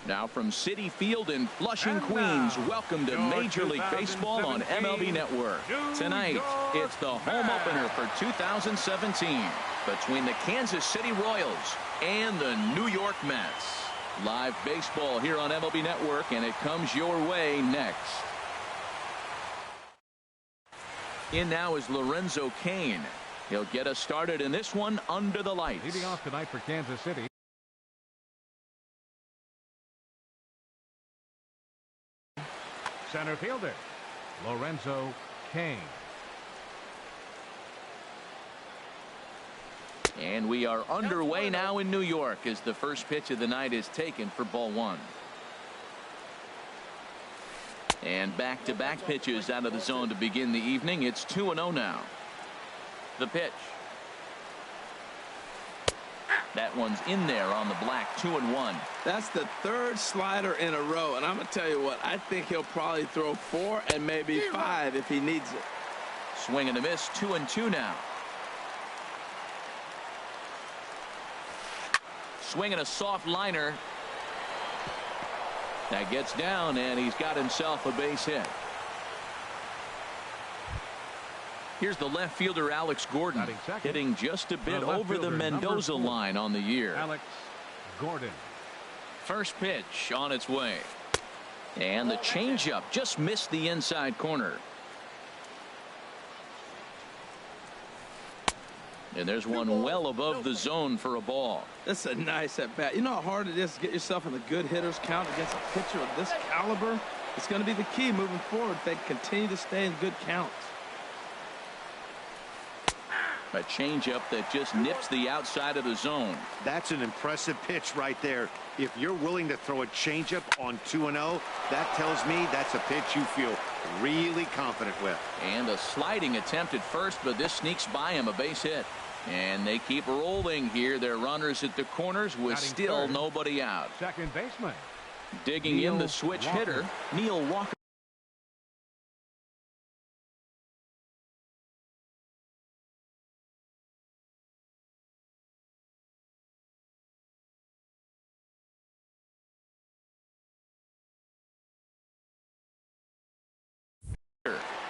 Now from Citi Field in Flushing, Queens, welcome to Major League Baseball on MLB Network. Tonight, it's the home opener for 2017 between the Kansas City Royals and the New York Mets. Live baseball here on MLB Network, and it comes your way next. In now is Lorenzo Cain. He'll get us started in this one under the lights. Leading off tonight for Kansas City. Center fielder, Lorenzo Cain. And we are underway now in New York as the first pitch of the night is taken for ball one. And back-to-back pitches out of the zone to begin the evening. It's 2-0 now. The pitch. That one's in there on the black. 2-1. That's the third slider in a row, and I'm gonna tell you what, I think he'll probably throw 4 and maybe 5 if he needs it. Swing and a miss. 2-2 now. Swinging a soft liner. That gets down, and he's got himself a base hit. Here's the left fielder, Alex Gordon, hitting just a bit over the Mendoza line on the year. Alex Gordon. First pitch on its way. And the changeup just missed the inside corner. And there's one well above the zone for a ball. That's a nice at bat. You know how hard it is to get yourself in the good hitters count against a pitcher of this caliber? It's going to be the key moving forward if they continue to stay in good counts. A changeup that just nips the outside of the zone. That's an impressive pitch right there. If you're willing to throw a changeup on 2-0, that tells me that's a pitch you feel really confident with. And a sliding attempt at first, but this sneaks by him, a base hit. And they keep rolling here. Their runners at the corners with still nobody out. Second baseman. Digging in the switch hitter, Neil Walker.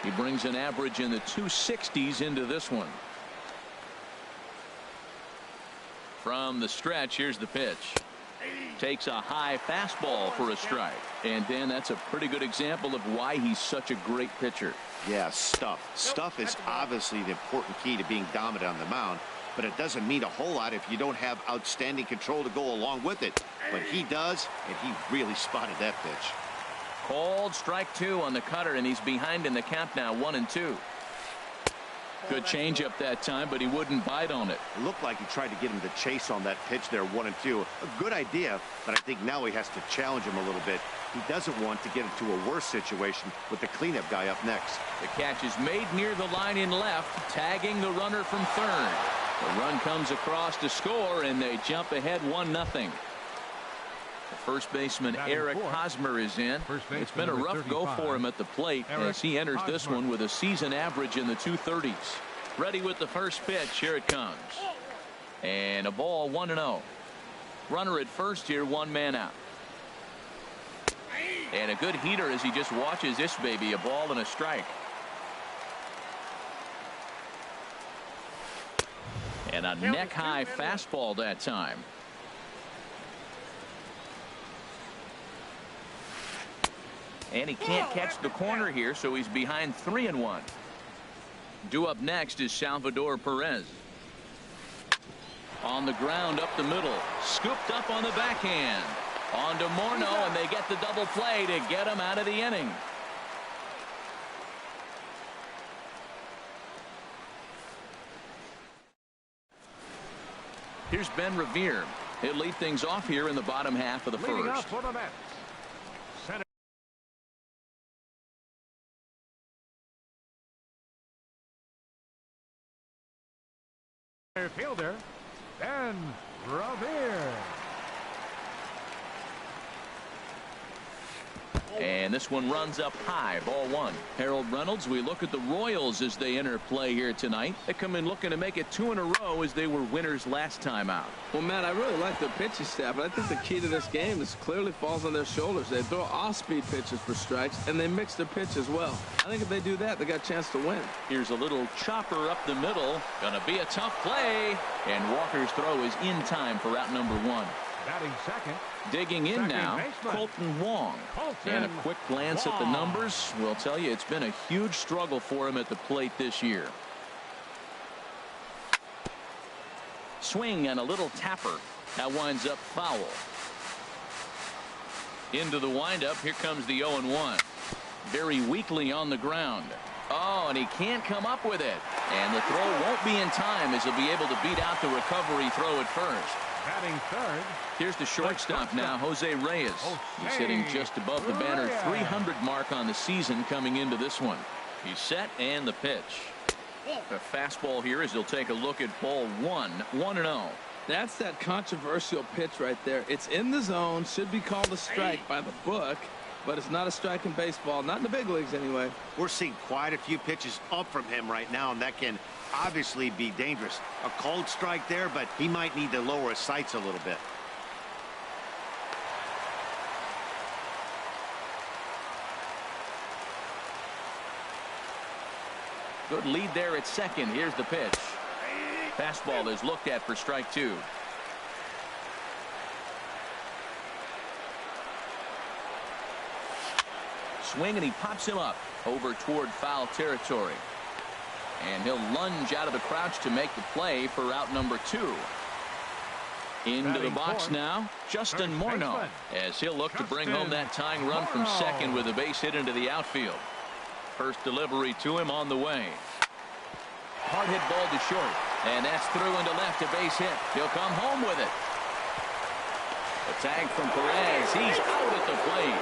He brings an average in the 260s into this one. From the stretch, here's the pitch. Takes a high fastball for a strike. And Dan, that's a pretty good example of why he's such a great pitcher. Yeah, stuff. Stuff is obviously the important key to being dominant on the mound, but it doesn't mean a whole lot if you don't have outstanding control to go along with it. But he does, and he really spotted that pitch. Called strike 2 on the cutter, and he's behind in the count now, 1-2. Good changeup that time, but he wouldn't bite on it. It looked like he tried to get him to chase on that pitch there, 1-2. A good idea, but I think now he has to challenge him a little bit. He doesn't want to get into a worse situation with the cleanup guy up next. The catch is made near the line in left, tagging the runner from third. The run comes across to score, and they jump ahead 1-0. First baseman Eric Hosmer is in. It's been a rough go for him at the plate as he enters this one with a season average in the 230s. Ready with the first pitch. Here it comes. And a ball, 1-0. Runner at first here, 1 man out. And a good heater as he just watches this baby. A ball and a strike. And a neck-high fastball that time. And he can't catch the corner here, so he's behind 3-1. Due up next is Salvador Perez. On the ground up the middle. Scooped up on the backhand. On to Morneau, and they get the double play to get him out of the inning. Here's Ben Revere. He'll lead things off here in the bottom half of the Leading first. up for the Mets. Center fielder, Ben Revere. And And this one runs up high, ball one. Harold Reynolds, we look at the Royals as they enter play here tonight. They come in looking to make it 2 in a row as they were winners last time out. Well, Matt, I really like their pitching staff, but I think the key to this game is clearly falls on their shoulders. They throw off-speed pitches for strikes, and they mix their pitch as well. I think if they do that, they got a chance to win. Here's a little chopper up the middle. Gonna be a tough play. And Walker's throw is in time for out number 1. Batting second. Digging in now, Colton Wong. And a quick glance at the numbers will tell you it's been a huge struggle for him at the plate this year. Swing and a little tapper. That winds up foul. Into the windup. Here comes the 0-1. Very weakly on the ground. Oh, and he can't come up with it. And the throw won't be in time as he'll be able to beat out the recovery throw at first. Batting third. Here's the shortstop now, Jose Reyes. He's hitting just above the banner 300 mark on the season coming into this one. He's set and the pitch. A fastball here as he'll take a look at ball 1, 1-0. That's that controversial pitch right there. It's in the zone, should be called a strike by the book, but it's not a strike in baseball, not in the big leagues anyway. We're seeing quite a few pitches up from him right now, and that can obviously be dangerous. A cold strike there, but he might need to lower his sights a little bit. Good lead there at second. Here's the pitch. Fastball is looked at for strike 2. Swing and he pops him up over toward foul territory. And he'll lunge out of the crouch to make the play for out number 2. Into the box now, Justin Morneau, as he'll look to bring home that tying run from second with a base hit into the outfield. First delivery to him on the way. Hard hit ball to short, and that's through into left, a base hit. He'll come home with it. A tag from Perez. He's out at the plate.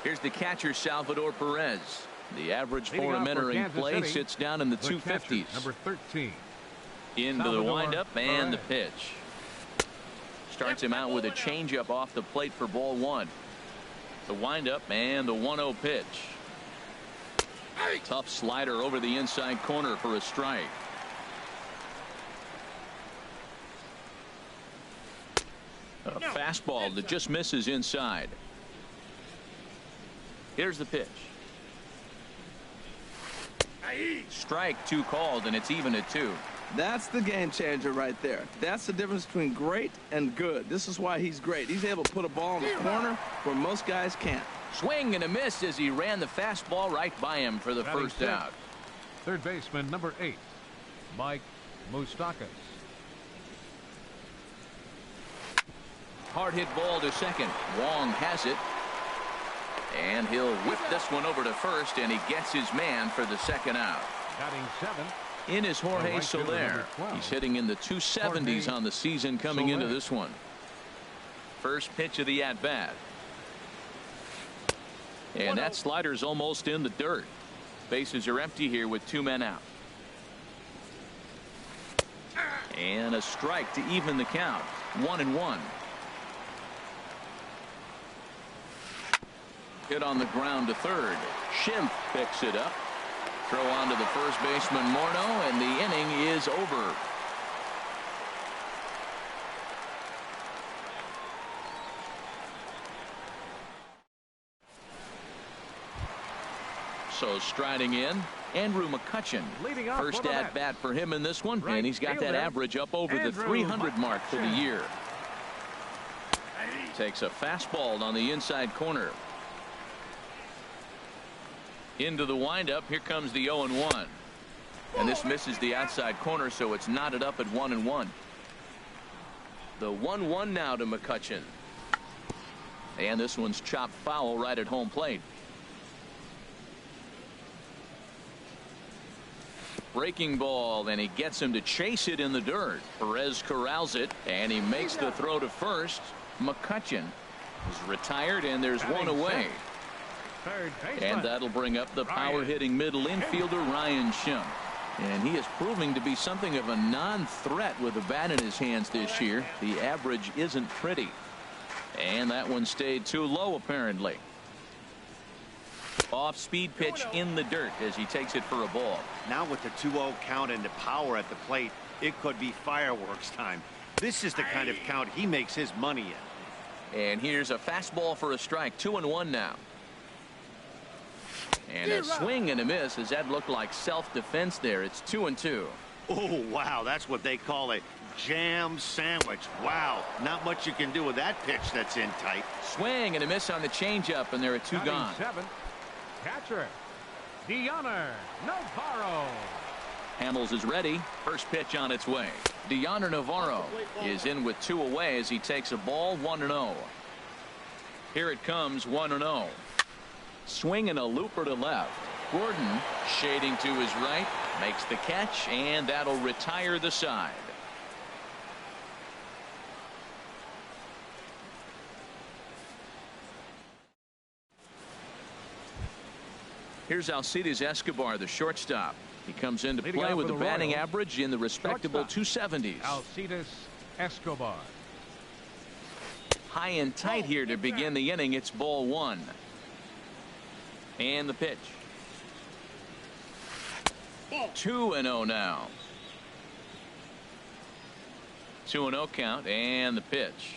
Here's the catcher, Salvador Perez. The average for him entering play sits down in the 250s. Number 13. Into the windup and the pitch. Starts him out with a changeup off the plate for ball 1. The windup and the 1-0 pitch. Tough slider over the inside corner for a strike. A fastball that just misses inside. Here's the pitch. Strike 2 called, and it's even at 2. That's the game changer right there. That's the difference between great and good. This is why he's great. He's able to put a ball in the corner where most guys can't. Swing and a miss as he ran the fastball right by him for the first out. Third baseman, number 8, Mike Moustakas. Hard hit ball to second. Wong has it. And he'll whip this one over to first, and he gets his man for the second out. Batting 7th. In is Jorge Soler. He's hitting in the 270s on the season coming into this one. First pitch of the at-bat. And that slider's almost in the dirt. Bases are empty here with 2 men out. And a strike to even the count. 1-1. Hit on the ground to third. Schimpf picks it up. Throw on to the first baseman, Morneau, and the inning is over. So striding in, Andrew McCutchen. First at bat for him in this one, and he's got that average up over the 300 mark for the year. Takes a fastball on the inside corner. Into the windup. Here comes the 0-1. And this misses the outside corner, so it's knotted up at 1-1. The 1-1 now to McCutchen. And this one's chopped foul right at home plate. Breaking ball, and he gets him to chase it in the dirt. Perez corrals it, and he makes the throw to first. McCutchen is retired, and there's one away. Third baseman. And that'll bring up the power hitting middle infielder Ryan Schimpf. And he is proving to be something of a non-threat with the bat in his hands this year. The average isn't pretty. And that one stayed too low, apparently. Off-speed pitch in the dirt as he takes it for a ball. Now with the 2-0 count and the power at the plate, it could be fireworks time. This is the kind of count he makes his money in. And here's a fastball for a strike. 2-1 now. And a swing and a miss as that looked like self-defense there. It's 2-2. Oh, wow. That's what they call a jam sandwich. Wow. Not much you can do with that pitch that's in tight. Swing and a miss on the changeup, and there are 2 gone. Catcher, Dioner Navarro. Hamels is ready. First pitch on its way. Dioner Navarro is in with 2 away as he takes a ball. 1-0. Here it comes. 1-0. Swing and a looper to left. Gordon shading to his right, makes the catch, and that'll retire the side. Here's Alcides Escobar, the shortstop. He comes into play with a batting average in the respectable 270s. Alcides Escobar. High and tight here to begin the inning. It's ball 1. And the pitch. 2-0 now. 2-0 count, and the pitch.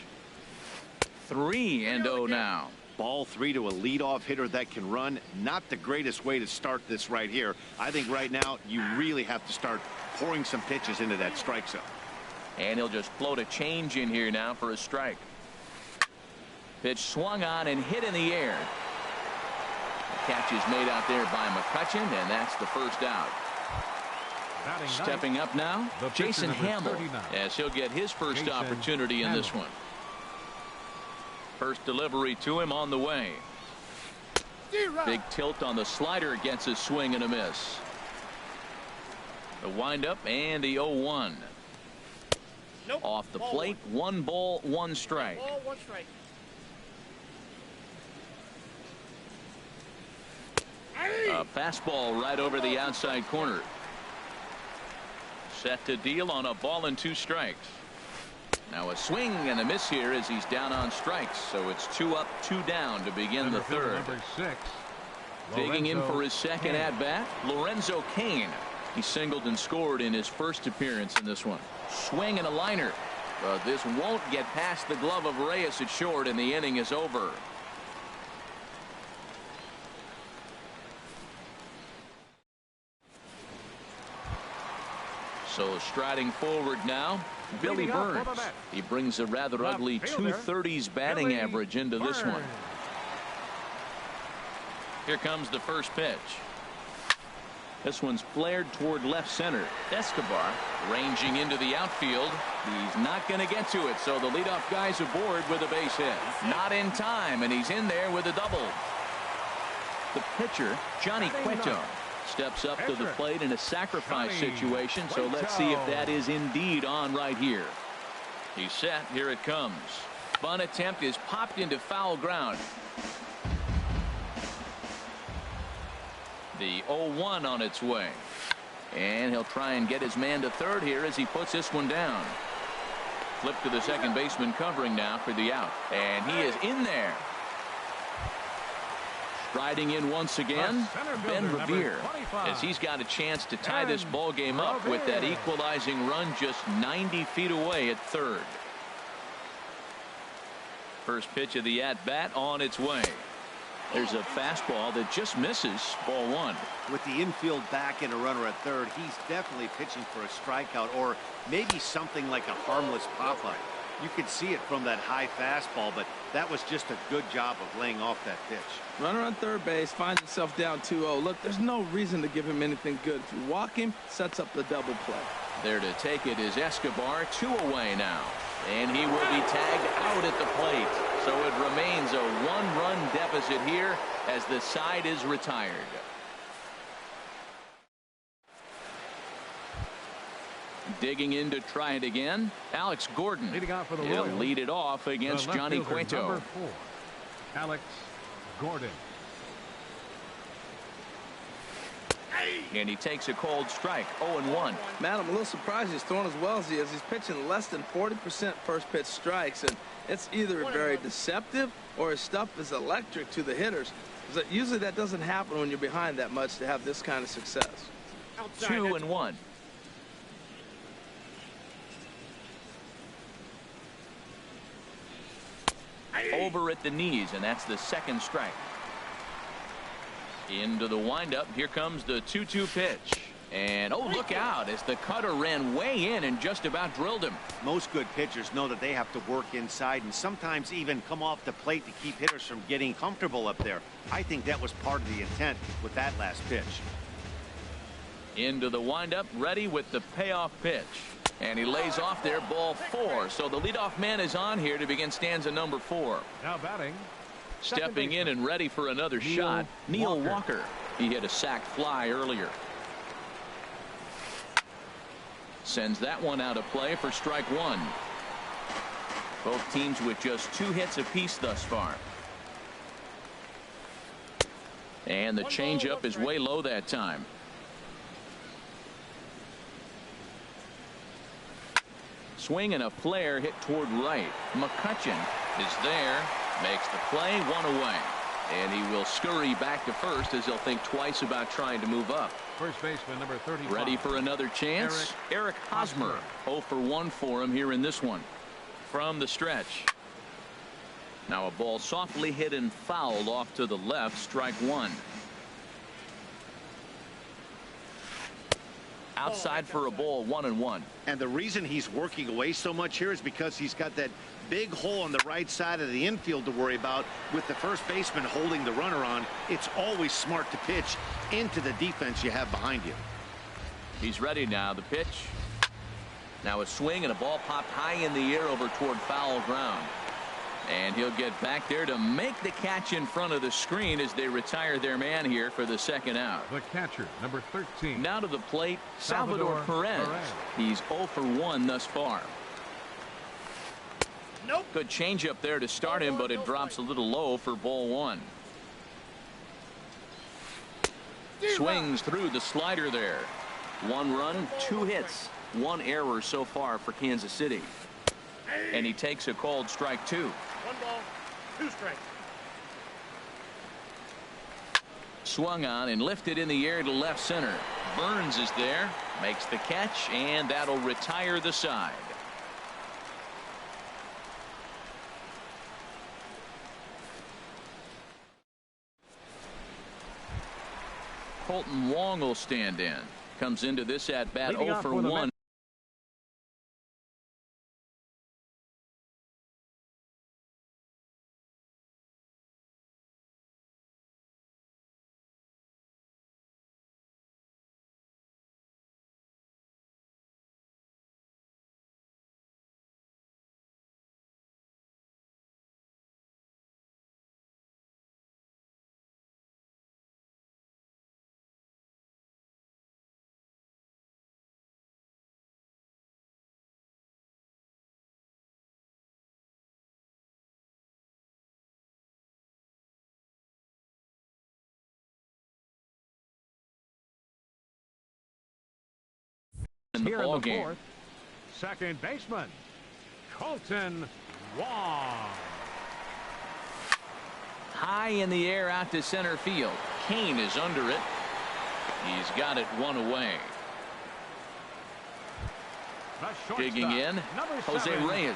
3-0 now. Ball 3 to a leadoff hitter that can run. Not the greatest way to start this right here. I think right now you really have to start pouring some pitches into that strike zone. And he'll just float a change in here now for a strike. Pitch swung on and hit in the air. The catch is made out there by McCutchen, and that's the first out. Stepping up now, Jason Hamill, as he'll get his first opportunity in this one. First delivery to him on the way. Big tilt on the slider, gets a swing and a miss. The windup and the 0-1. Off the plate, 1 ball, 1 strike. A fastball right over the outside corner. Set to deal on a ball and 2 strikes. Now a swing and a miss here as he's down on strikes. So it's 2 up, 2 down to begin the third. Number 6. Digging in for his second at bat, Lorenzo Cain. He singled and scored in his first appearance in this one. Swing and a liner. But this won't get past the glove of Reyes at short, and the inning is over. So striding forward now, Billy Burns. He brings a rather ugly 230s batting average into this one. Here comes the first pitch. This one's flared toward left center. Escobar ranging into the outfield. He's not going to get to it, so the leadoff guy's aboard with a base hit. Not in time, and he's in there with a double. The pitcher, Johnny Cueto, steps up to the plate in a sacrifice situation, so let's see if that is indeed on right here. He's set. Here it comes. Bunt attempt is popped into foul ground. The 0-1 on its way. And he'll try and get his man to third here as he puts this one down. Flip to the second baseman covering now for the out. And he is in there. Striding in once again, Ben Revere, as he's got a chance to tie this ball game up with that equalizing run just 90 feet away at third. First pitch of the at-bat on its way. There's a fastball that just misses. Ball 1. With the infield back and a runner at third, he's definitely pitching for a strikeout or maybe something like a harmless pop-up. You could see it from that high fastball, but that was just a good job of laying off that pitch. Runner on third base finds himself down 2-0. Look, there's no reason to give him anything good. If you walk him, sets up the double play. There to take it is Escobar, 2 away now. And he will be tagged out at the plate. So it remains a 1-run deficit here as the side is retired. Digging in to try it again, Alex Gordon. He'll lead it off against Johnny Cueto. Number 4, Alex Gordon. And he takes a cold strike, 0-1. Man, I'm a little surprised he's throwing as well as he is. He's pitching less than 40% first pitch strikes, and it's either very deceptive or his stuff is electric to the hitters. Usually that doesn't happen when you're behind that much to have this kind of success. 2-1. Over at the knees, and that's the second strike. Into the windup. Here comes the 2-2 pitch. And, oh, look out as the cutter ran way in and just about drilled him. Most good pitchers know that they have to work inside and sometimes even come off the plate to keep hitters from getting comfortable up there. I think that was part of the intent with that last pitch. Into the windup, ready with the payoff pitch. And he lays off there, ball 4. So the leadoff man is on here to begin stanza number 4. Now batting. Stepping in and ready for another shot, Neil Walker. He hit a sac fly earlier. Sends that one out of play for strike 1. Both teams with just 2 hits apiece thus far. And the changeup is way low that time. Swing and a flare hit toward right. McCutcheon is there. Makes the play, 1 away. And he will scurry back to first as he'll think twice about trying to move up. First baseman number 35. Ready for another chance. Eric Hosmer. 0 for 1 for him here in this one. From the stretch. Now a ball softly hit and fouled off to the left. Strike 1. Outside for a ball, 1-1. And the reason he's working away so much here is because he's got that big hole on the right side of the infield to worry about. With the first baseman holding the runner on, it's always smart to pitch into the defense you have behind you. He's ready now. The pitch. Now a swing and a ball popped high in the air over toward foul ground. And he'll get back there to make the catch in front of the screen as they retire their man here for the second out. The catcher, number 13. Now to the plate, Salvador Perez. He's 0 for 1 thus far. Nope. Good changeup there to start him, but it drops a little low for ball 1. Swings through the slider there. 1 run, 2 hits, 1 error so far for Kansas City. And he takes a called strike 2. 1 ball, 2 strikes. Swung on and lifted in the air to left center. Burns is there, makes the catch, and that'll retire the side. Colton Wong will stand in. Comes into this at bat 0 for 1. In the Here ball in the game. 4th, second baseman, Colton Wong. High in the air out to center field. Kane is under it. He's got it 1 away. Digging in, Jose Reyes.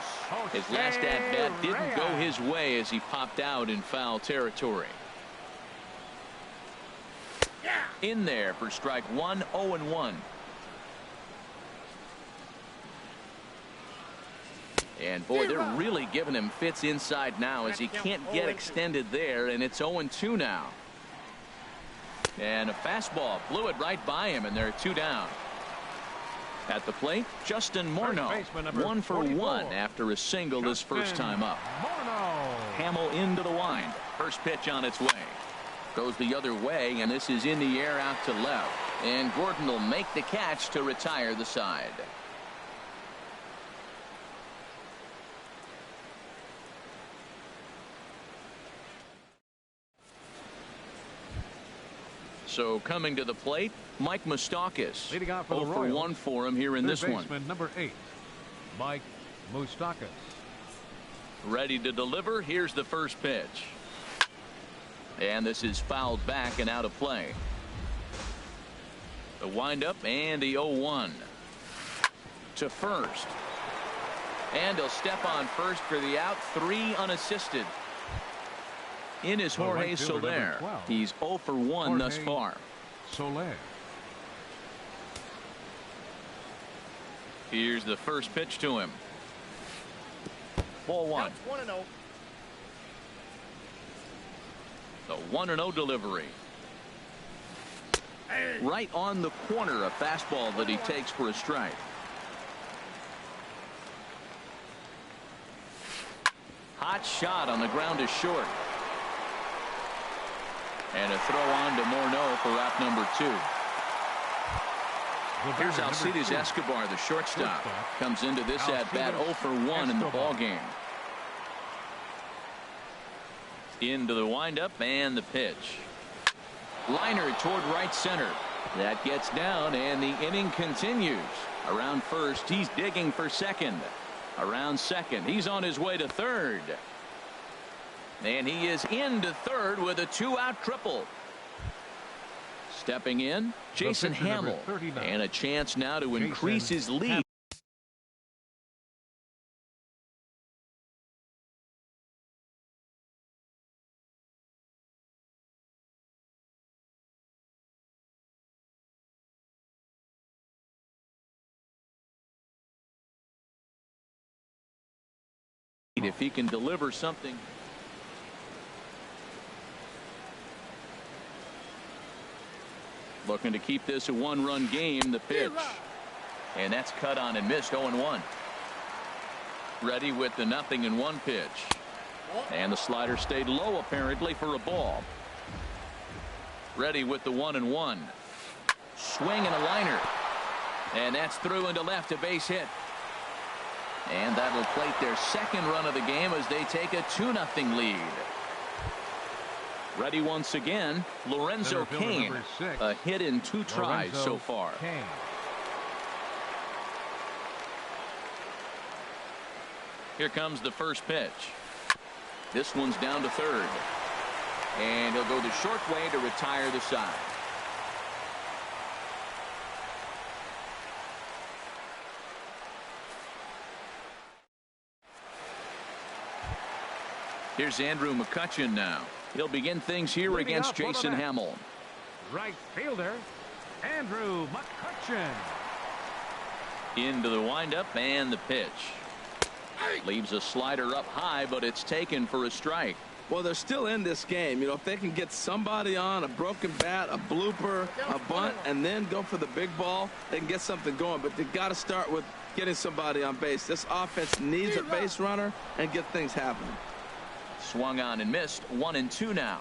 His last at-bat didn't go his way as he popped out in foul territory. In there for strike 1, 0-1. And boy, they're really giving him fits inside now as he can't get extended there, and it's 0-2 now. And a fastball blew it right by him, and there are 2 down. At the plate, Justin Morneau, 1 for 1 after a single his first time up. Hamill into the wind. First pitch on its way. Goes the other way, and this is in the air out to left. And Gordon will make the catch to retire the side. So coming to the plate, Mike Moustakas. Leading off for 0 the for Royals, 1 for him here in third this one. baseman, number 8, Mike Moustakas. Ready to deliver. Here's the first pitch. And this is fouled back and out of play. The windup and the 0-1 to first. And he'll step on first for the out. 3 unassisted. In is Jorge Soler. He's 0 for 1 thus far. Soler. Here's the first pitch to him. Ball 1. Counts 1-0. The 1-0 delivery. Right on the corner, a fastball that he takes for a strike. Hot shot on the ground is short. And a throw on to Morneau for out number 2. Here's Alcides Escobar, the shortstop. Comes into this at bat 0 for 1 in the ball game. Into the windup and the pitch. Liner toward right center. That gets down and the inning continues. Around first, he's digging for second. Around second, he's on his way to third. And he is into third with a 2-out triple. Stepping in, Jason Hamill. And a chance now to increase his lead. If he can deliver something. Looking to keep this a 1-run game. The pitch. And that's cut on and missed. 0-1. Ready with the 0-1 pitch. And the slider stayed low apparently for a ball. Ready with the 1-1. Swing and a liner. And that's through into left, a base hit. And that'll plate their second run of the game as they take a 2-0 lead. Ready once again, Lorenzo Cain. A hit in 2 tries so far. Here comes the first pitch. This one's down to third. And he'll go the short way to retire the side. Here's Andrew McCutchen now. He'll begin things here against Jason Hamill. Right fielder, Andrew McCutchen. Into the windup and the pitch. Leaves a slider up high, but it's taken for a strike. Well, they're still in this game. You know, if they can get somebody on a broken bat, a blooper, a bunt, and then go for the big ball, they can get something going. But they got to start with getting somebody on base. This offense needs a base runner and get things happening. Swung on and missed. 1-2 now.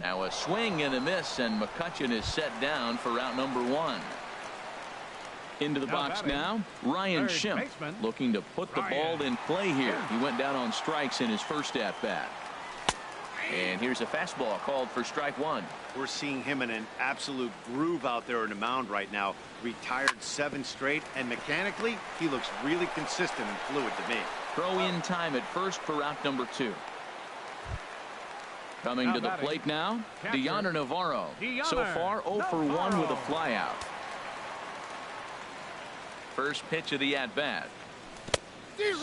Now a swing and a miss, and McCutchen is set down for out number 1. Into the box now, Ryan Schimpf, looking to put the ball in play here. He went down on strikes in his first at bat. And here's a fastball called for strike 1. We're seeing him in an absolute groove out there on the mound right now. Retired 7 straight, and mechanically, he looks really consistent and fluid to me. Throw in time at first for out number 2. Coming to the plate now, Deoner Navarro. So far 0 for 1 with a flyout. First pitch of the at-bat.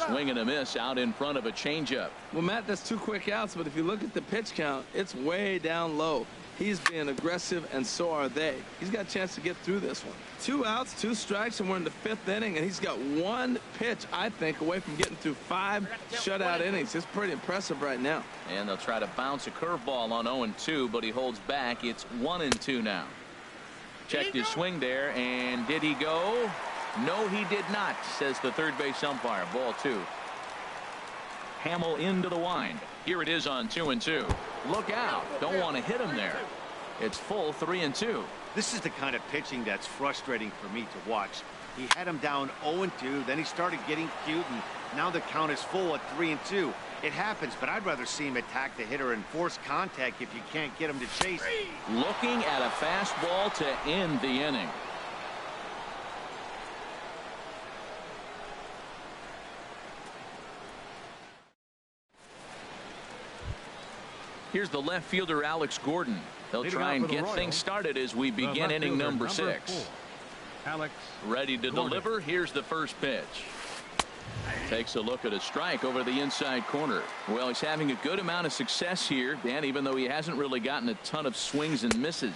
Swing and a miss out in front of a changeup. Well, Matt, that's 2 quick outs, but if you look at the pitch count, it's way down low. He's being aggressive, and so are they. He's got a chance to get through this one. 2 outs, 2 strikes, and we're in the 5th inning, and he's got 1 pitch, I think, away from getting through 5 shutout innings. It's pretty impressive right now. And they'll try to bounce a curveball on 0-2, but he holds back. It's 1-2 now. Checked his swing there, and did he go? No, he did not, says the third base umpire. Ball 2. Hamill into the wind. Here it is on 2-2. Look out. Don't want to hit him there. It's full 3-2. This is the kind of pitching that's frustrating for me to watch. He had him down 0-2, then he started getting cute, and now the count is full at 3-2. It happens, but I'd rather see him attack the hitter and force contact if you can't get him to chase. Looking at a fastball to end the inning. Here's the left fielder, Alex Gordon. They'll try and get things started as we begin inning number 6. Alex ready to deliver. Here's the first pitch. Takes a look at a strike over the inside corner. Well, he's having a good amount of success here, Dan, even though he hasn't really gotten a ton of swings and misses.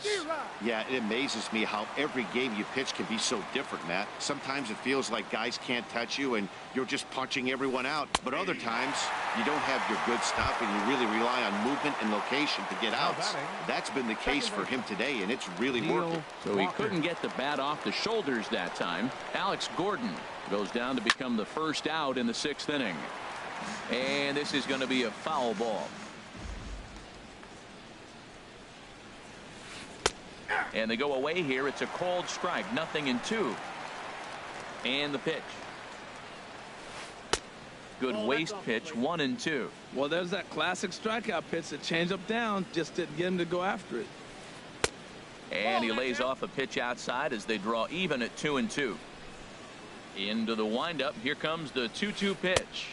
Yeah, it amazes me how every game you pitch can be so different, Matt. Sometimes it feels like guys can't touch you and you're just punching everyone out. But other times you don't have your good stuff and you really rely on movement and location to get outs. That's been the case for him today, and it's really working. So he couldn't get the bat off the shoulders that time. Alex Gordon goes down to become the first out in the 6th inning. And this is going to be a foul ball. And they go away here. It's a called strike. 0-2. And the pitch. Good waste pitch. 1-2. Well, there's that classic strikeout pitch. The changeup down. Just didn't get him to go after it. And he lays off a pitch outside as they draw even at 2-2. Into the windup. Here comes the 2-2 pitch.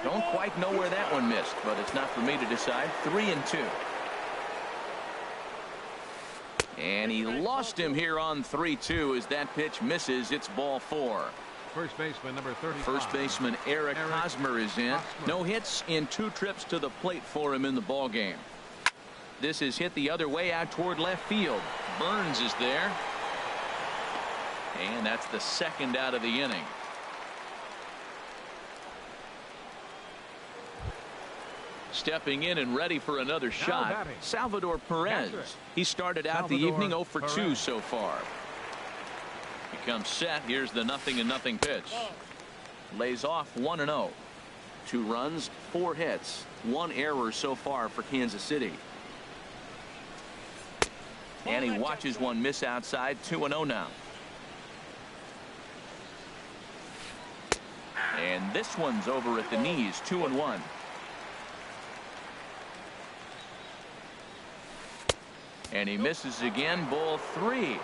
Don't quite know where that one missed, but it's not for me to decide. 3-2. And he lost him here on 3-2 as that pitch misses. It's ball 4. First baseman number 35. First baseman Eric Hosmer is in. No hits in 2 trips to the plate for him in the ball game. This is hit the other way out toward left field. Burns is there. And that's the 2nd out of the inning. Stepping in and ready for another shot, Salvador Perez. He started out the evening 0 for 2 so far. He comes set. Here's the 0-0 pitch. Lays off 1-0. 2 runs, 4 hits, 1 error so far for Kansas City. And he watches one miss outside. 2-0 now. And this one's over at the knees. 2-1. And he misses again. Ball 3.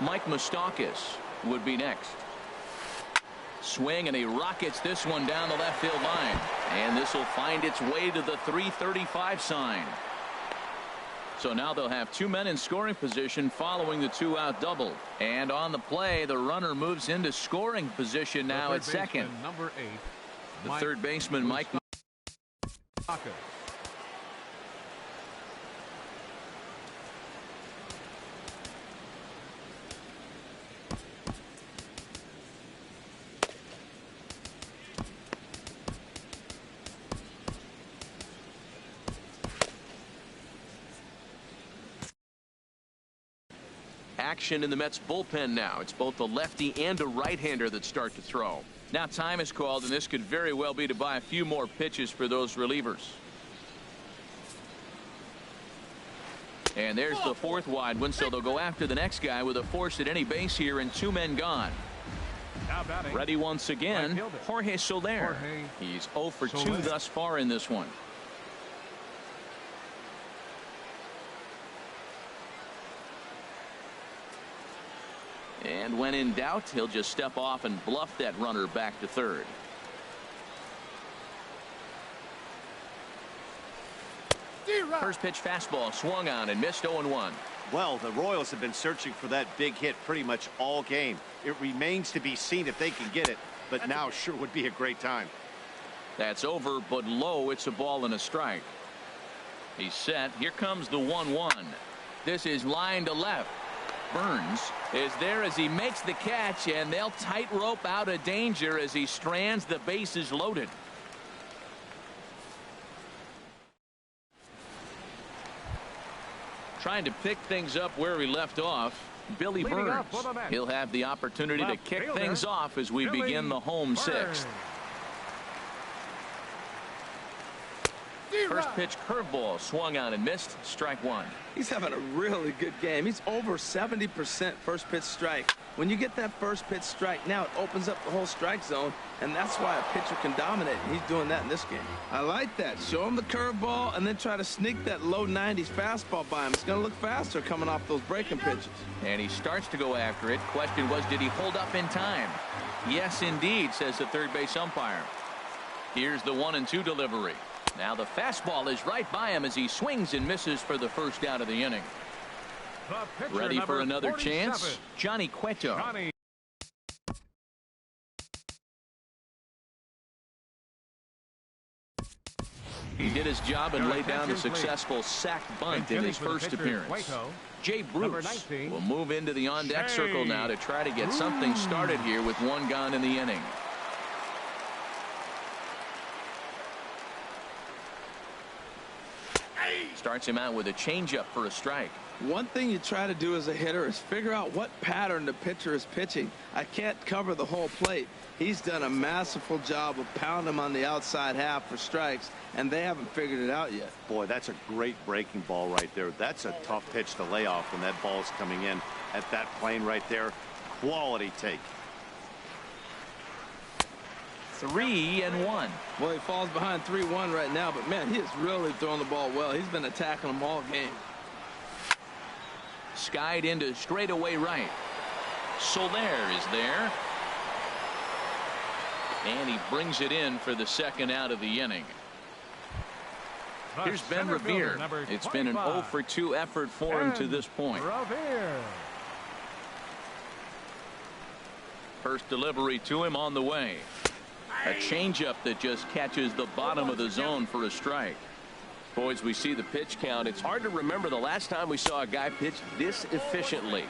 Mike Moustakas would be next. Swing, and he rockets this one down the left field line. And this will find its way to the 335 sign. So now they'll have 2 men in scoring position following the 2-out double. And on the play, the runner moves into scoring position now at second. Number 8. The third baseman, Mike Moustakas. Action in the Mets bullpen now. It's both a lefty and a right-hander that start to throw. Now time is called, and this could very well be to buy a few more pitches for those relievers. And there's the 4th wide one, so they'll go after the next guy with a force at any base here and 2 men gone. Ready once again, Jorge Soler. He's 0 for 2 thus far in this one. And when in doubt, he'll just step off and bluff that runner back to third. First pitch fastball swung on and missed. 0-1. Well, the Royals have been searching for that big hit pretty much all game. It remains to be seen if they can get it, but now sure would be a great time. That's over, but low. It's a ball and a strike. He's set. Here comes the 1-1. This is line to left. Burns is there as he makes the catch, and they'll tightrope out of danger as he strands the bases loaded. Trying to pick things up where he left off, Billy Burns. He'll have the opportunity to kick things off as we begin the home 6th. First pitch curveball swung on and missed. Strike one. He's having a really good game. He's over 70% first pitch strike. When you get that first pitch strike, now it opens up the whole strike zone, and that's why a pitcher can dominate. He's doing that in this game. I like that. Show him the curveball and then try to sneak that low 90s fastball by him. It's going to look faster coming off those breaking pitches. And he starts to go after it. Question was, did he hold up in time? Yes, indeed, says the third base umpire. Here's the 1-2 delivery. Now the fastball is right by him as he swings and misses for the first out of the inning. Ready for another chance? Johnny Cueto. He did his job and laid down a successful sac bunt in his first appearance. Jay Bruce will move into the on-deck circle now to try to get something started here with one gone in the inning. Starts him out with a changeup for a strike. One thing you try to do as a hitter is figure out what pattern the pitcher is pitching. I can't cover the whole plate. He's done a masterful job of pounding him on the outside half for strikes, and they haven't figured it out yet. Boy, that's a great breaking ball right there. That's a tough pitch to lay off when that ball's coming in at that plane right there. Quality take. 3-1. Well, he falls behind 3-1 right now, but man, he is really throwing the ball well. He's been attacking them all game. Skied into straightaway right. Soler is there. And he brings it in for the second out of the inning. Here's Ben Revere. It's been an 0-for-2 effort for him to this point. First delivery to him on the way. A changeup that just catches the bottom of the zone for a strike. Boys, we see the pitch count. It's hard to remember the last time we saw a guy pitch this efficiently.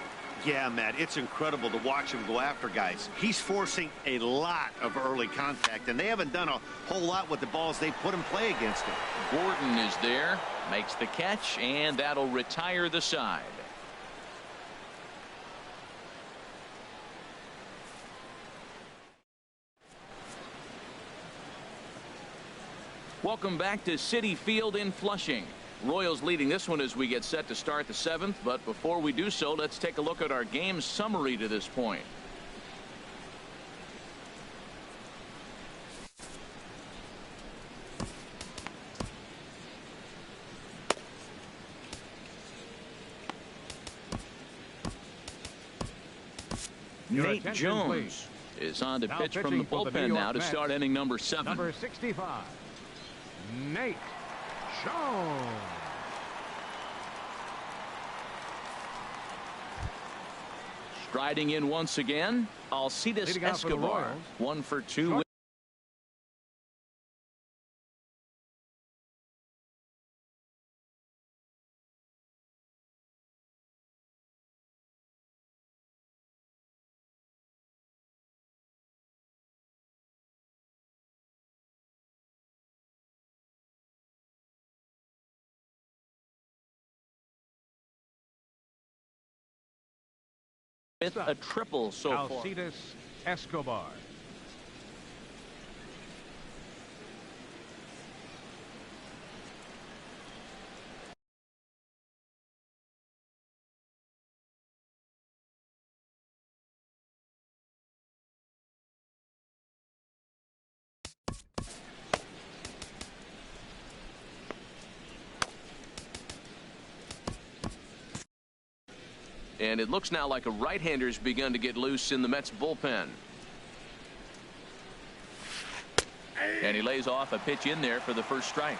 Yeah, Matt, it's incredible to watch him go after guys. He's forcing a lot of early contact, and they haven't done a whole lot with the balls they put in play against him. Gordon is there, makes the catch, and that'll retire the side. Welcome back to Citi Field in Flushing. Royals leading this one as we get set to start the seventh, but before we do so, let's take a look at our game summary to this point. Nate Jones is on to pitch from the bullpen now to start inning number 7. Number 65, Nate Jones. Striding in once again, Alcides Escobar. 1 for 2. With a triple so far. Alcides Escobar. And it looks now like a right-hander's begun to get loose in the Mets bullpen. And he lays off a pitch in there for the first strike.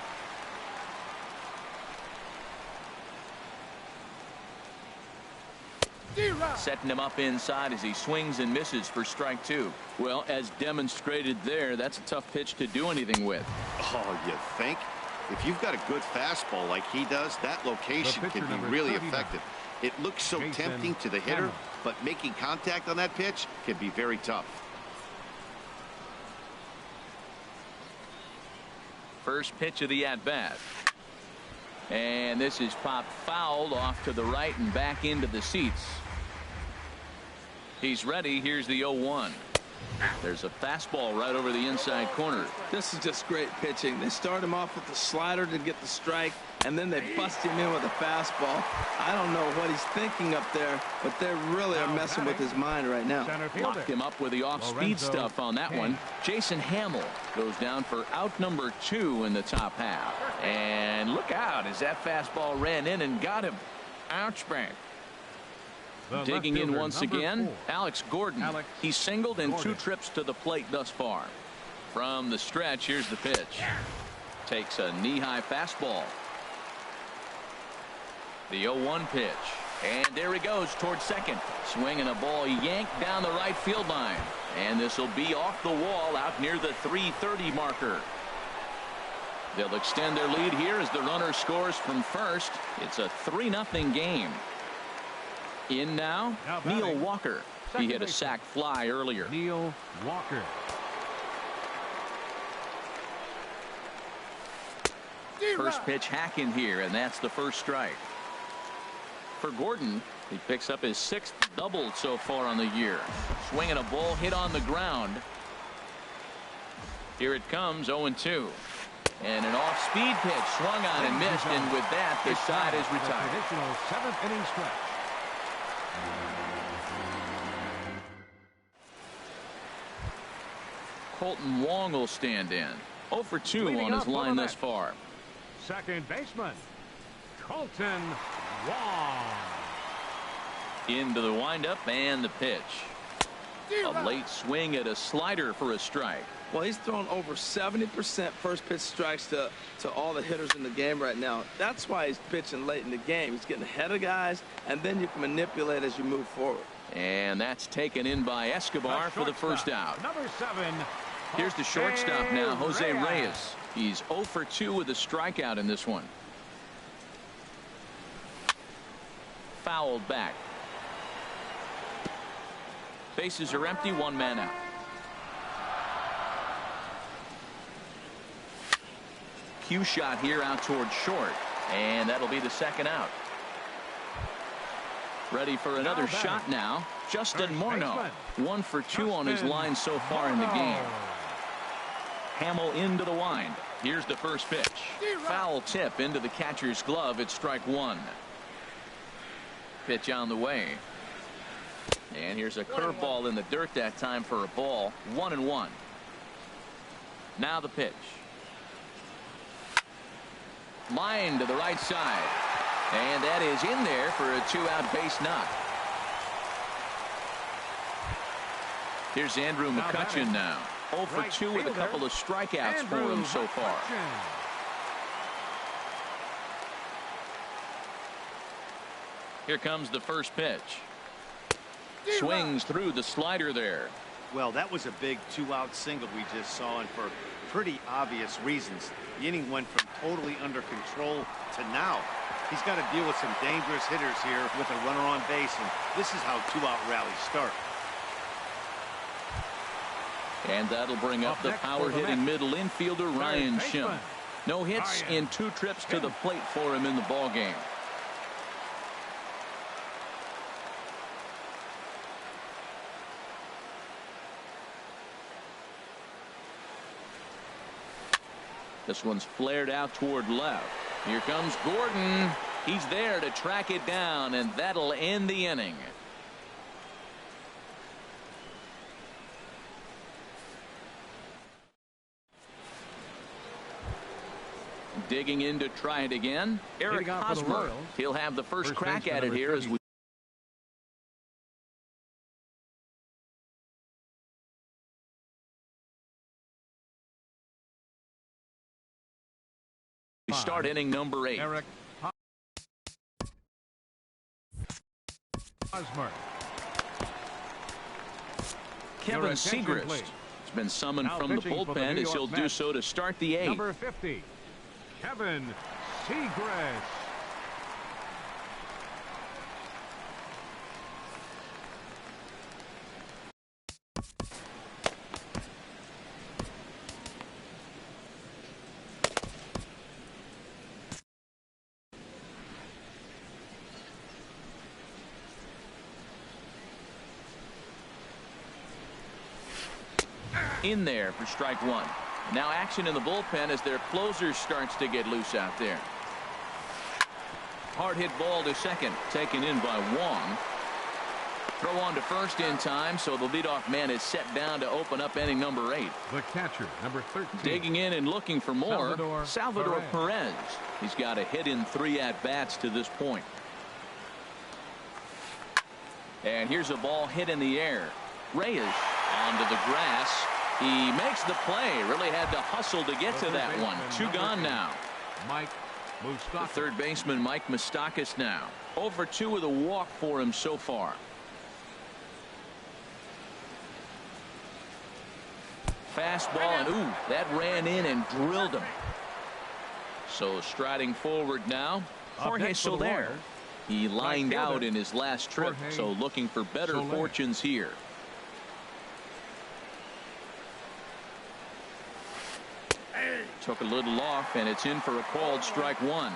Setting him up inside as he swings and misses for strike 2. Well, as demonstrated there, that's a tough pitch to do anything with. Oh, you think? If you've got a good fastball like he does, that location can be really effective. It looks so tempting to the hitter, but making contact on that pitch can be very tough. First pitch of the at-bat. And this is popped fouled off to the right and back into the seats. He's ready. Here's the 0-1. There's a fastball right over the inside corner. This is just great pitching. They start him off with the slider to get the strike, and then they bust him in with a fastball. I don't know what he's thinking up there, but they really are messing with his mind right now. Locked him up with the off-speed stuff on that one. Jason Hamill goes down for out number 2 in the top half. And look out as that fastball ran in and got him. Ouch, man. Digging in once again, Alex Gordon. He's singled in 2 trips to the plate thus far. From the stretch, here's the pitch. Takes a knee-high fastball. The 0-1 pitch. And there he goes towards second. Swinging a ball yanked down the right field line. And this will be off the wall out near the 330 marker. They'll extend their lead here as the runner scores from first. It's a 3-0 game. In now, Neil Walker. He hit a sac fly earlier. Neil Walker. First pitch hack in here, and that's the first strike. For Gordon, he picks up his 6th double so far on the year. Swinging a ball hit on the ground. Here it comes, 0-2. And an off-speed pitch swung on and missed, and with that, the side is retired. Traditional 7th inning stretch. Colton Wong will stand in. 0 for 2 on his line thus far. Second baseman, Colton Wong. Into the windup and the pitch. A late swing at a slider for a strike. Well, he's thrown over 70% first pitch strikes to all the hitters in the game right now. That's why he's pitching late in the game. He's getting ahead of guys, and then you can manipulate as you move forward. And that's taken in by Escobar for the first out. Number 7. Here's the shortstop now, Jose Reyes. He's 0 for 2 with a strikeout in this one. Fouled back. Bases are empty, 1 man out. Cue shot here out towards short, and that'll be the second out. Ready for another shot now. Justin Morneau, 1 for 2 on his line so far in the game. Hamill into the wind. Here's the first pitch. Foul tip into the catcher's glove. It's strike 1. Pitch on the way. And here's a curveball in the dirt that time for a ball. 1-1. Now the pitch. Line to the right side. And that is in there for a 2-out base knock. Here's Andrew McCutchen now. 0 for 2 with a couple of strikeouts for him so far. Here comes the first pitch. Swings through the slider there. Well, that was a big 2-out single we just saw, and for pretty obvious reasons. The inning went from totally under control to now. He's got to deal with some dangerous hitters here with a runner on base, and this is how 2-out rallies start. And that'll bring up the power-hitting middle infielder Ryan Shim. No hits in 2 trips to the plate for him in the ballgame. This one's flared out toward left. Here comes Gordon. He's there to track it down, and that'll end the inning. Digging in to try it again, Eric Hosmer. He'll have the first crack at it here as we start inning number 8. Eric Hosmer. Kevin Segrist has been summoned from the bullpen as he'll do so to start the 8th. Number 50, Kevin Segrist. in there for strike one. Now action in the bullpen as their closer starts to get loose out there. Hard hit ball to second, taken in by Wong. Throw on to first in time, so the leadoff man is set down to open up inning number 8. The catcher, number 13. Digging in and looking for more, Salvador Perez. He's got a hit in 3 at-bats to this point. And here's a ball hit in the air. Reyes onto the grass. He makes the play. Really had to hustle to get to that one. 2 gone now. Mike Moustakas. The third baseman, Mike Moustakas, now 0 for 2 with a walk for him so far. Fastball, and ooh, that ran in and drilled him. So striding forward now, Jorge Soler. He lined out in his last trip, so looking for better fortunes here. Took a little off, and it's in for a called strike one.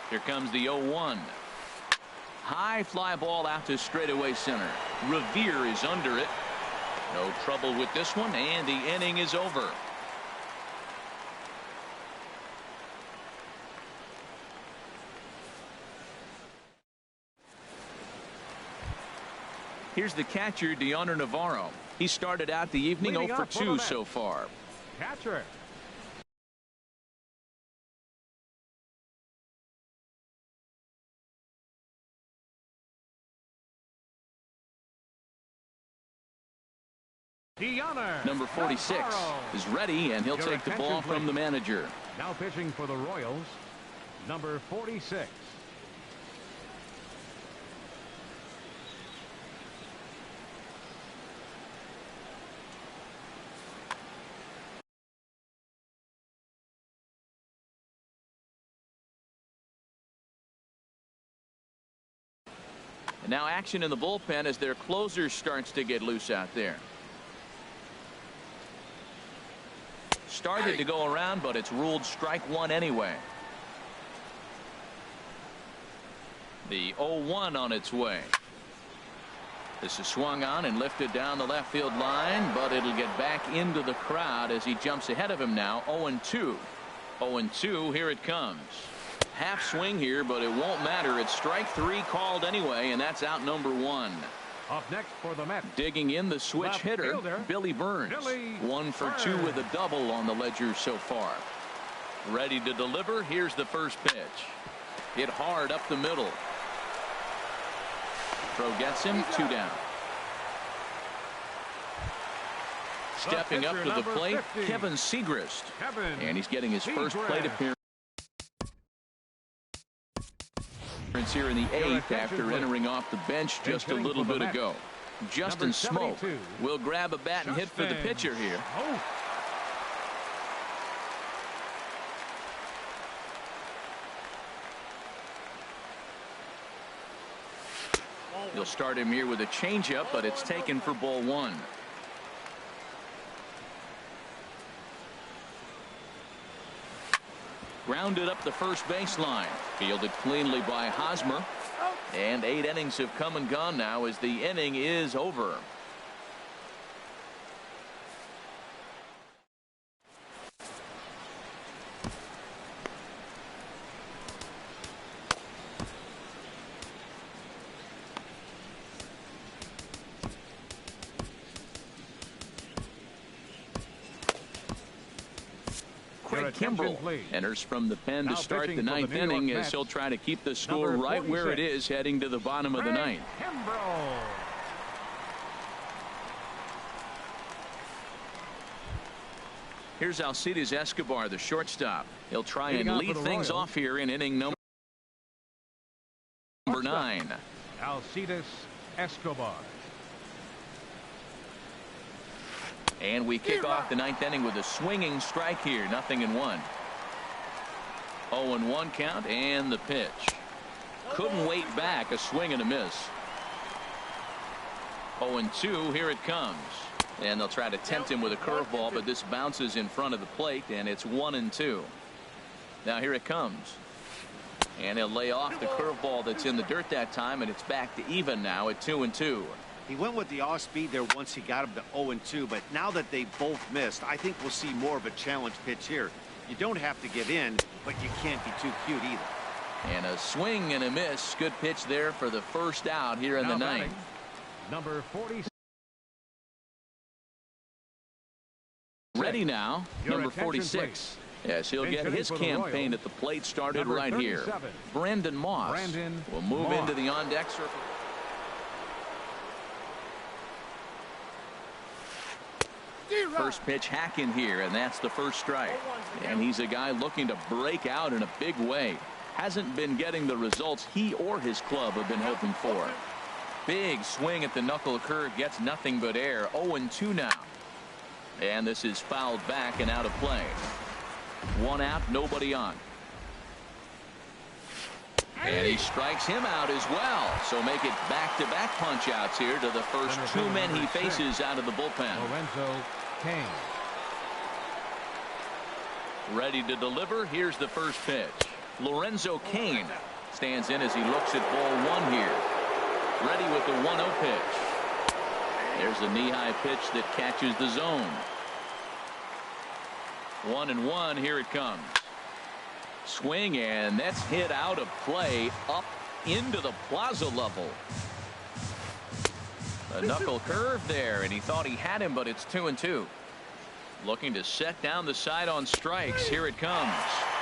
Here comes the 0-1. High fly ball out to straightaway center. Revere is under it. No trouble with this one, and the inning is over. Here's the catcher, Deoner Navarro. He started out the evening 0 for 2 so far. Catcher. Number 46 is ready, and he'll take the ball from the manager. Now pitching for the Royals, number 46. And now action in the bullpen as their closer starts to get loose out there. Started to go around, but it's ruled strike one anyway. The 0-1 on its way. This is swung on and lifted down the left field line, but it'll get back into the crowd as he jumps ahead of him now. 0-2. 0-2, here it comes. Half swing here, but it won't matter. It's strike 3 called anyway, and that's out number 1. Up next for the Mets. Digging in the switch left hitter, fielder, Billy Burns. 1 for 2 with a double on the ledger so far. Ready to deliver. Here's the first pitch. Hit hard up the middle. Throw gets him. 2 down. Stepping up to the plate, 50. Kevin Segrist. And he's getting his first Segrist. plate appearance here in the 8th after entering off the bench just a little bit ago. Justin Smoak will grab a bat and hit for the pitcher here. You'll start him here with a changeup, but it's taken for ball 1. Grounded up the first baseline. Fielded cleanly by Hosmer. And 8 innings have come and gone now as the inning is over. Kimbrel enters from the pen to start the 9th inning as he'll try to keep the score right where it is heading to the bottom of the 9th. Here's Alcides Escobar, the shortstop. He'll try and lead things off here in inning number 9. Alcides Escobar. And we kick off the 9th inning with a swinging strike here. 0-1. 0-1 count and the pitch. Couldn't wait back. A swing and a miss. 0-2. Here it comes. And they'll try to tempt him with a curveball, but this bounces in front of the plate, and it's 1-2. Now here it comes. And he'll lay off the curveball that's in the dirt that time, and it's back to even now at 2-2. He went with the off speed there once he got him to 0-2, but now that they both missed, I think we'll see more of a challenge pitch here. You don't have to give in, but you can't be too cute either. And a swing and a miss. Good pitch there for the first out here in the ninth. Number 40. Ready now, Your number attention, 46. please. Yes, he'll get Hitting his for the campaign Royals, at the plate started number right 37. here. Brandon Moss will move Moss. into the on-deck circle. First pitch hack in here, and that's the first strike. And he's a guy looking to break out in a big way. Hasn't been getting the results he or his club have been hoping for. Big swing at the knuckle curve, gets nothing but air. 0-2 now. And this is fouled back and out of play. One out, nobody on. And he strikes him out as well. So make it back-to-back punch-outs here to the first two men he faces out of the bullpen. Lorenzo Cain. Ready to deliver. Here's the first pitch. Lorenzo Cain stands in as he looks at ball one here. Ready with the 1-0 pitch. There's a knee-high pitch that catches the zone. 1-1. Here it comes. Swing, and that's hit out of play up into the plaza level. A knuckle curve there, and he thought he had him, but it's 2-2. Looking to set down the side on strikes. Here it comes.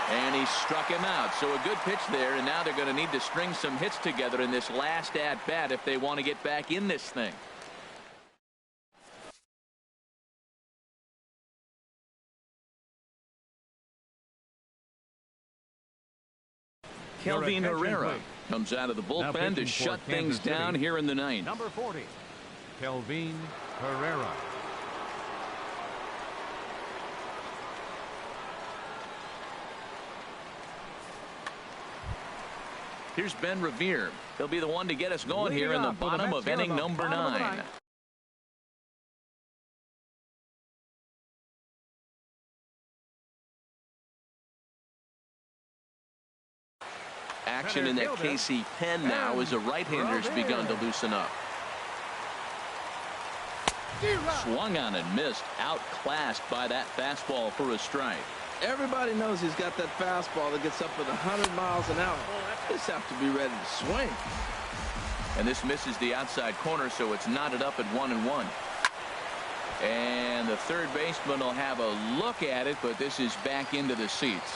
And he struck him out. So a good pitch there, and now they're going to need to string some hits together in this last at-bat if they want to get back in this thing. Kelvin Herrera comes out of the bullpen to shut things down here in the ninth. Number 40, Kelvin Herrera. Here's Ben Revere. He'll be the one to get us going here in the bottom of inning number 9. Action in that KC pen now as the right-hander's begun to loosen up. Swung on and missed. Outclassed by that fastball for a strike. Everybody knows he's got that fastball that gets up at 100 miles an hour. Just have to be ready to swing. And this misses the outside corner, so it's knotted up at 1-1. And the third baseman will have a look at it, but this is back into the seats.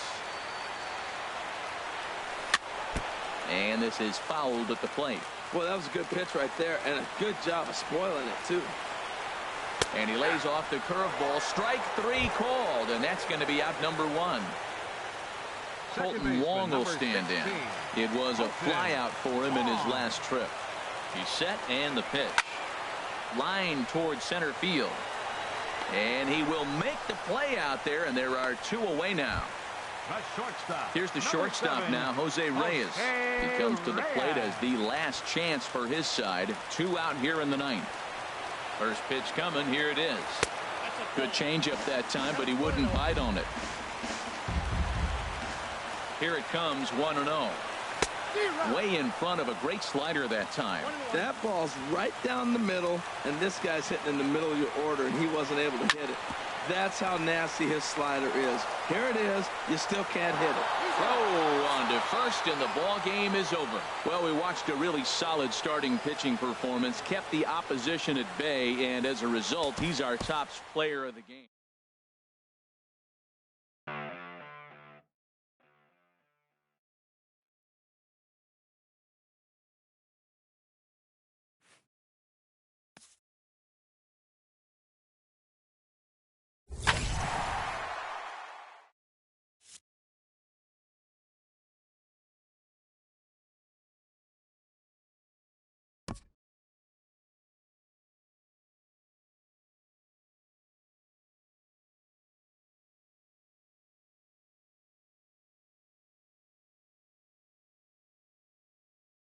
And this is fouled at the plate. Well, that was a good pitch right there, and a good job of spoiling it, too. And he lays off the curveball. Strike 3 called, and that's going to be out number 1. Colton Wong will stand in. It was a flyout for him in his last trip. He's set, and the pitch. Line towards center field. And he will make the play out there, and there are 2 away now. Here's the shortstop now, Jose Reyes. He comes to the plate as the last chance for his side. 2 out here in the ninth. First pitch coming. Here it is. Good changeup that time, but he wouldn't bite on it. Here it comes, 1-0. Way in front of a great slider that time. That ball's right down the middle, and this guy's hitting in the middle of your order, and he wasn't able to hit it. That's how nasty his slider is. Here it is. You still can't hit it. Throw on to first, and the ball game is over. Well, we watched a really solid starting pitching performance, kept the opposition at bay, and as a result, he's our top player of the game.